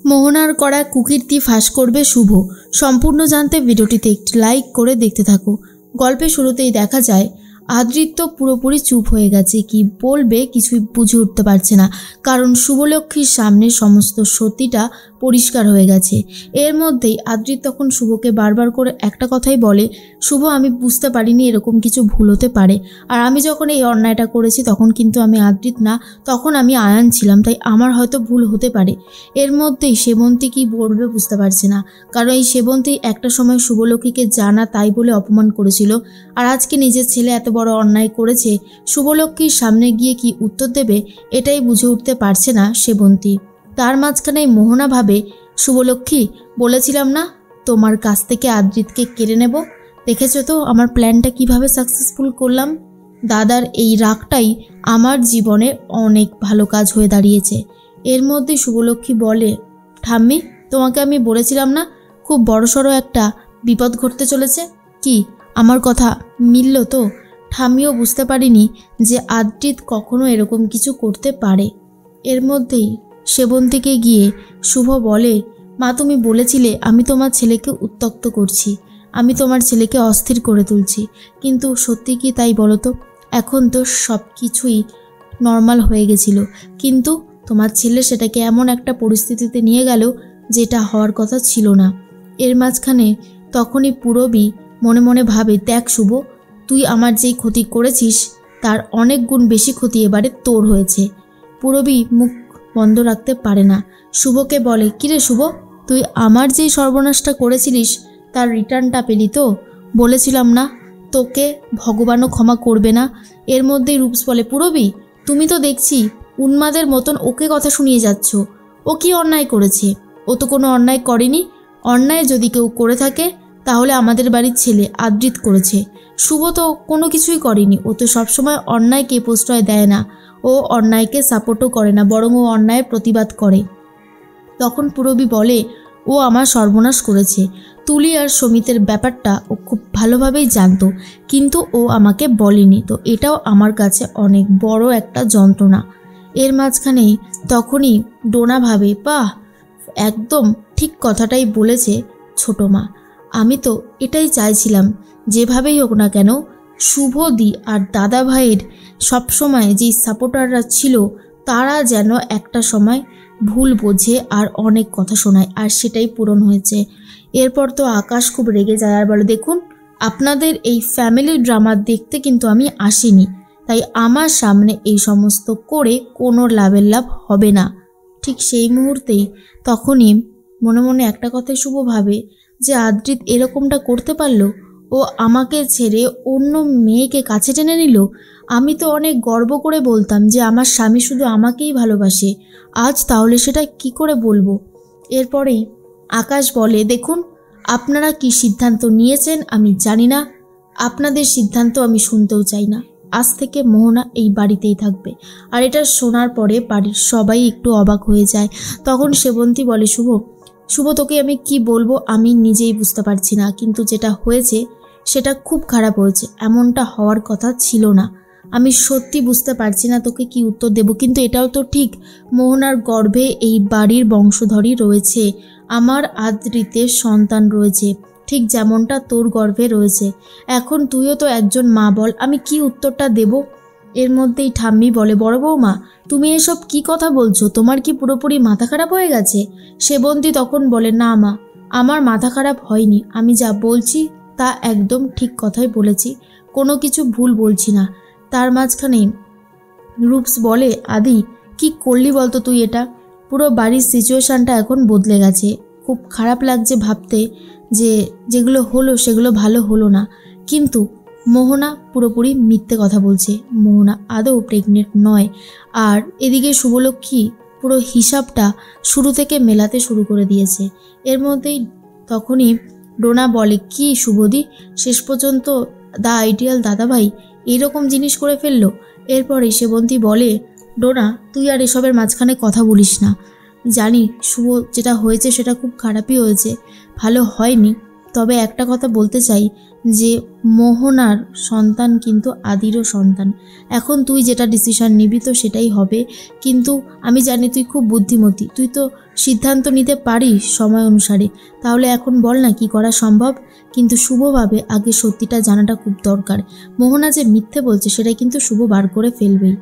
মোহনার করা কুকীর্তি ফাঁস করবে শুভ। সম্পূর্ণ জানতে ভিডিওটিতে একটি লাইক করে দেখতে থাকো। গল্পের শুরুতেই দেখা যায় আদৃত্য পুরোপুরি চুপ হয়ে গেছে, কি বলবে কিছুই বুঝে উঠতে পারছে না, কারণ শুভলক্ষ্মীর সামনে সমস্ত সত্যিটা পরিষ্কার হয়ে গেছে। এর মধ্যেই আদৃত তখন শুভকে বারবার করে একটা কথাই বলে, শুভ আমি বুঝতে পারিনি এরকম কিছু ভুল হতে পারে, আর আমি যখন এই অন্যায়টা করেছি তখন কিন্তু আমি আদৃত না, তখন আমি আয়ান ছিলাম, তাই আমার হয়তো ভুল হতে পারে। এর মধ্যেই সেবন্তী কি বলবে বুঝতে পারছে না, কারণ এই সেবন্তী একটা সময় শুভলক্ষ্মীকে জানা তাই বলে অপমান করেছিল, আর আজকে নিজের ছেলে এত বড় অন্যায় করেছে, শুভলক্ষ্মীর সামনে গিয়ে কি উত্তর দেবে এটাই বুঝে উঠতে পারছে না সেবন্তী। তার মাঝখানে মোহনা ভাবে, শুভলক্ষ্মী বলেছিলাম না তোমার কাছ থেকে আদৃতকে কেড়ে নেব, দেখেছো তো আমার প্ল্যানটা কিভাবে সাকসেসফুল করলাম। দাদার এই রাগটাই আমার জীবনে অনেক ভালো কাজ হয়ে দাঁড়িয়েছে। এর মধ্যে শুভলক্ষ্মী বলে, ঠাম্মি তোমাকে আমি বলেছিলাম না খুব বড়সড় একটা বিপদ ঘটতে চলেছে, কি আমার কথা মিলল তো? ঠাম্মিও বুঝতে পারিনি যে আদৃত কখনো এরকম কিছু করতে পারে। এর মধ্যেই সেবন্তীকে গিয়ে শুভ বলে, মা তুমি বলেছিলে আমি তোমার ছেলেকে উত্ত্যক্ত করছি, আমি তোমার ছেলেকে অস্থির করে তুলছি, কিন্তু সত্যি কি তাই বলো তো? এখন তো সব কিছুই নর্মাল হয়ে গেছিল, কিন্তু তোমার ছেলে সেটাকে এমন একটা পরিস্থিতিতে নিয়ে গেল যেটা হওয়ার কথা ছিল না। এর মাঝখানে তখনই পূরবী মনে মনে ভাবে, দেখ শুভ তুই আমার যেই ক্ষতি করেছিস তার অনেক গুণ বেশি ক্ষতি এবারে তোর হয়েছে। পূরবী মুখ বন্ধ রাখতে পারে না, শুভকে বলে, কিরে শুভ তুই আমার যেই সর্বনাশটা করেছিলিস তার রিটার্নটা পেলি তো? বলেছিলাম না তোকে ভগবানও ক্ষমা করবে না। এর মধ্যেই রূপস বলে, পূরবী তুমি তো দেখছি উন্মাদের মতন ওকে কথা শুনিয়ে যাচ্ছ, ও কি অন্যায় করেছে? ও তো কোনো অন্যায় করেনি, অন্যায় যদি কেউ করে থাকে তাহলে আমাদের বাড়ির ছেলে আদৃত করেছে, শুভ তো কোনো কিছুই করেনি, ও তো সবসময় অন্যায়কে প্রশ্রয় দেয় না, ও অন্যায়কে সাপোর্টও করে না, বরং ও অন্যায়ের প্রতিবাদ করে। তখন পূরবী বলে, ও আমার সর্বনাশ করেছে, তুলি আর সমিতের ব্যাপারটা ও খুব ভালোভাবেই জানতো, কিন্তু ও আমাকে বলেনি, তো এটাও আমার কাছে অনেক বড় একটা যন্ত্রণা। এর মাঝখানেই তখনই ডোনা ভাবে, বাহ একদম ঠিক কথাটাই বলেছে ছোটো মা, আমি তো এটাই চাইছিলাম, যেভাবেই হোক না কেন শুভদি আর দাদা ভাইয়ের সবসময় যেই সাপোর্টাররা ছিল তারা যেন একটা সময় ভুল বোঝে আর অনেক কথা শোনায়, আর সেটাই পূরণ হয়েছে। এরপর তো আকাশ খুব রেগে যায় আর বলে, দেখুন আপনাদের এই ফ্যামিলি ড্রামা দেখতে কিন্তু আমি আসিনি, তাই আমার সামনে এই সমস্ত করে কোনো লাভের লাভ হবে না। ঠিক সেই মুহূর্তেই তখনই মনে মনে একটা কথাই শুভ ভাবে, যে আদৃত এরকমটা করতে পারলো, ও আমাকে ছেড়ে অন্য মেয়েকে কাছে টেনে নিল। আমি তো অনেক গর্ব করে বলতাম যে আমার স্বামী শুধু আমাকেই ভালোবাসে, আজ তাহলে সেটা কি করে বলবো? এরপরেই আকাশ বলে, দেখুন আপনারা কি সিদ্ধান্ত নিয়েছেন আমি জানি না, আপনাদের সিদ্ধান্ত আমি শুনতেও চাই না, আজ থেকে মোহনা এই বাড়িতেই থাকবে। আর এটা শোনার পরে বাড়ির সবাই একটু অবাক হয়ে যায়। তখন সেবন্তী বলে, শুভ তোকে আমি কি বলবো আমি নিজেই বুঝতে পারছি না, কিন্তু যেটা হয়েছে সেটা খুব খারাপ হয়েছে, এমনটা হওয়ার কথা ছিল না, আমি সত্যি বুঝতে পারছি না তোকে কি উত্তর দেব। কিন্তু এটাও তো ঠিক, মোহনার গর্ভে এই বাড়ির বংশধরই রয়েছে, আমার আদৃতের সন্তান রয়েছে, ঠিক যেমনটা তোর গর্ভে রয়েছে, এখন তুইও তো একজন মা, বল আমি কি উত্তরটা দেব? এর মধ্যেই ঠাম্মি বলে, বড় বৌমা তুমি এসব কি কথা বলছো, তোমার কি পুরোপুরি মাথা খারাপ হয়ে গেছে? সেবন্তী তখন বলে, না মা আমার মাথা খারাপ হয়নি, আমি যা বলছি তা একদম ঠিক কথাই বলেছি, কোনো কিছু ভুল বলছি না। তার মাঝখানে রূপস বলে, আদি কি করলি বলতো তুই? এটা পুরো বাড়ির সিচুয়েশানটা এখন বদলে গেছে, খুব খারাপ লাগছে ভাবতে যে যেগুলো হলো সেগুলো ভালো হলো না, কিন্তু মোহনা পুরোপুরি মিথ্যে কথা বলছে, মোহনা আদৌ প্রেগনেন্ট নয়। আর এদিকে শুভলক্ষ্মী পুরো হিসাবটা শুরু থেকে মেলাতে শুরু করে দিয়েছে। এর মধ্যেই তখনই ডোনা বলে, কি শুভদি শেষ পর্যন্ত দা আইডিয়াল দাদাভাই এইরকম জিনিস করে ফেললো? এরপরে সেবন্তী বলে, ডোনা তুই আর এসবের মাঝখানে কথা বলিস না, জানি শুভ যেটা হয়েছে সেটা খুব খারাপই হয়েছে, ভালো হয়নি, তবে একটা কথা বলতে চাই যে মোহনার সন্তান কিন্তু আদিরও সন্তান। এখন তুই যেটা ডিসিশন নিবি তো সেটাই হবে, কিন্তু আমি জানি তুই খুব বুদ্ধিমতী, তুই তো সিদ্ধান্ত নিতে পারিস সময় অনুসারে। তাহলে এখন বল না কি করা সম্ভব। কিন্তু শুভভাবে আগে সত্যিটা জানাটা খুব দরকার। মোহনা যে মিথ্যে বলছে সেটা কিন্তু শুভ বার করে ফেলবেই।